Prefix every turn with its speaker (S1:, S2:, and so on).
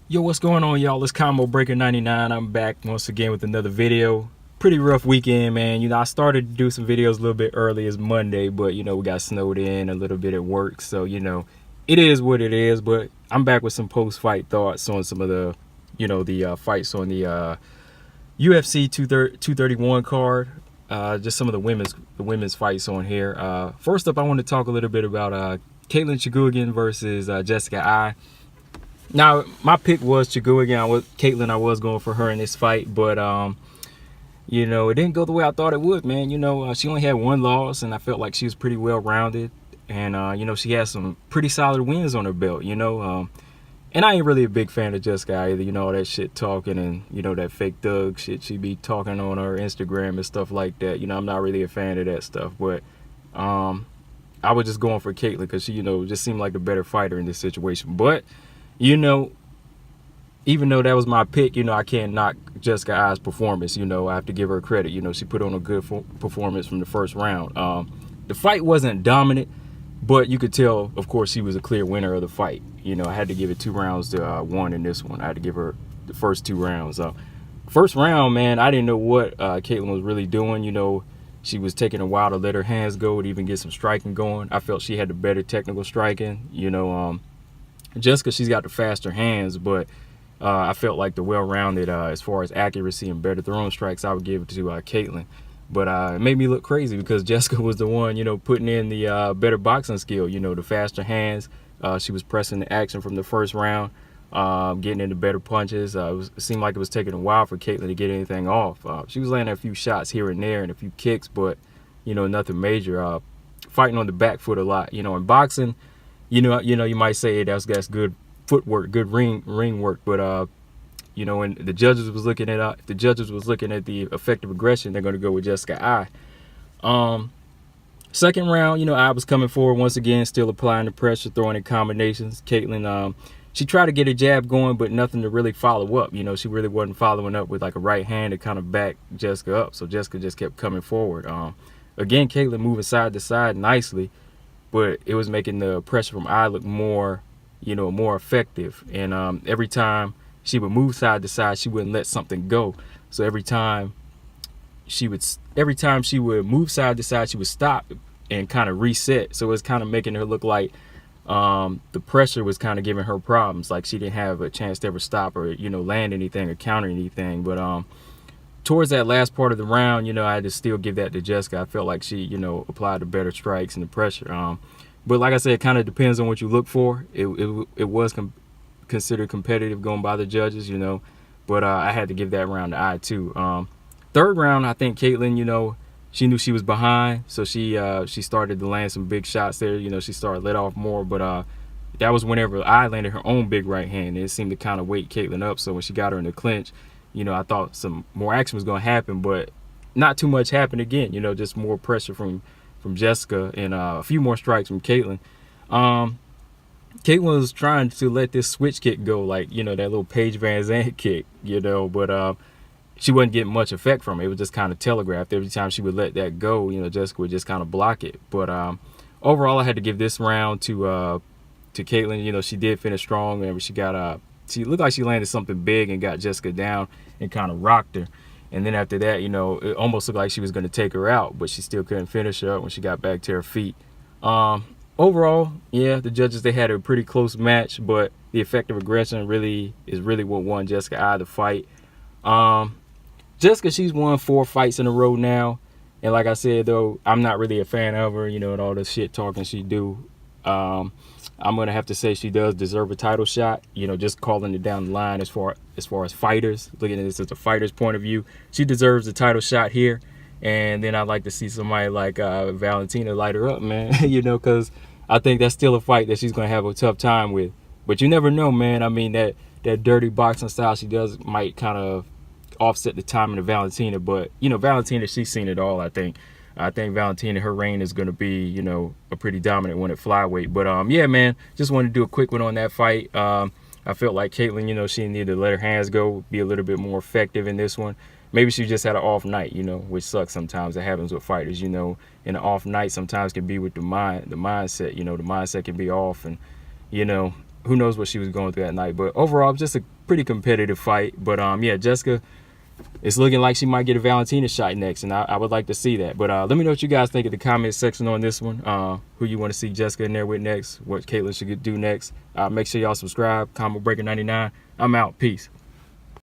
S1: Yo, what's going on, y'all? It's Combo Breaker 99. I'm back once again with another video. Pretty rough weekend, man. I started to do some videos a little bit early as Monday, but we got snowed in a little bit at work, so it is what it is. But I'm back with some post-fight thoughts on some of the fights on the UFC 231 card. Just some of the women's fights on here. First up, I want to talk a little bit about Katlyn Chookagian versus Jessica Eye. Now, my pick was Chookagian. Katlyn, I was going for her in this fight, but it didn't go the way I thought it would, man. She only had one loss, and I felt like she was pretty well rounded, and she had some pretty solid wins on her belt. And I ain't really a big fan of Jessica either. All that shit talking and that fake thug shit she be talking on her Instagram and stuff like that. I'm not really a fan of that stuff, but I was just going for Katlyn because she just seemed like a better fighter in this situation, but. Even though that was my pick, I can't knock Jessica Eye's performance. I have to give her credit. She put on a good performance from the first round. The fight wasn't dominant, but you could tell, of course, she was a clear winner of the fight. I had to give it 2 rounds to 1 in this one. I had to give her the first 2 rounds. First round, man, I didn't know what Katlyn was really doing. She was taking a while to let her hands go to even get some striking going. I felt she had the better technical striking. Jessica, she's got the faster hands, but I felt like the well-rounded, as far as accuracy and better throwing strikes, I would give it to Katlyn. But it made me look crazy because Jessica was the one, putting in the better boxing skill, the faster hands. She was pressing the action from the first round, getting into better punches. It seemed like it was taking a while for Katlyn to get anything off. She was landing a few shots here and there and a few kicks, but, nothing major. Fighting on the back foot a lot. In boxing, you might say that's good footwork, good ring work, but when the judges was looking at the effective aggression, they're going to go with Jessica Eye. Second round, I was coming forward once again, still applying the pressure, throwing in combinations. Katlyn, she tried to get a jab going, but nothing to really follow up. She really wasn't following up with like a right hand to kind of back Jessica up, so Jessica just kept coming forward. Again, Katlyn moving side to side nicely, but it was making the pressure from Eye look more, more effective. And every time she would move side to side, she wouldn't let something go. So every time she would move side to side, she would stop and kind of reset. So it was kind of making her look like the pressure was kind of giving her problems. Like she didn't have a chance to ever stop or, land anything or counter anything. But towards that last part of the round, I had to still give that to Jessica. I felt like she, applied the better strikes and the pressure. But like I said, it kind of depends on what you look for. It was considered competitive going by the judges, but I had to give that round to Eye too. Third round, I think Katlyn, she knew she was behind, so she started to land some big shots there. She started let off more, but that was whenever Eye landed her own big right hand. It seemed to kind of wake Katlyn up. So when she got her in the clinch, I thought some more action was going to happen, but not too much happened again. Just more pressure from Jessica and a few more strikes from Katlyn. Katlyn was trying to let this switch kick go, like, that little Paige Van Zandt kick, but she wasn't getting much effect from it. It was just kind of telegraphed. Every time she would let that go, Jessica would just kind of block it. But overall, I had to give this round to Katlyn. She did finish strong. Whenever she looked like she landed something big and got Jessica down and kind of rocked her. And then after that, it almost looked like she was going to take her out, but she still couldn't finish her up when she got back to her feet. Overall, yeah, the judges, they had a pretty close match, but the effective aggression is really what won Jessica Eye the fight. Jessica, she's won 4 fights in a row now. And like I said, though, I'm not really a fan of her, and all the shit talking she do. I'm going to have to say she does deserve a title shot, just calling it down the line as far as fighters, looking at this as a fighter's point of view. She deserves a title shot here. And then I'd like to see somebody like Valentina light her up, man, because I think that's still a fight that she's going to have a tough time with. But you never know, man. I mean, that dirty boxing style she does might kind of offset the timing of Valentina. But, Valentina, she's seen it all, I think. I think Valentina, her reign is going to be, a pretty dominant one at flyweight. But, yeah, man, just wanted to do a quick one on that fight. I felt like Katlyn, she needed to let her hands go, be a little bit more effective in this one. Maybe she just had an off night, which sucks sometimes. It happens with fighters, in an off night sometimes can be with the mindset, the mindset can be off. And, who knows what she was going through that night. But overall, just a pretty competitive fight. But yeah, Jessica, it's looking like she might get a Valentina shot next, and I would like to see that. But let me know what you guys think in the comment section on this one. Who you want to see Jessica in there with next, what Katlyn should do next. Make sure y'all subscribe. Combo Breaker 99. I'm out. Peace.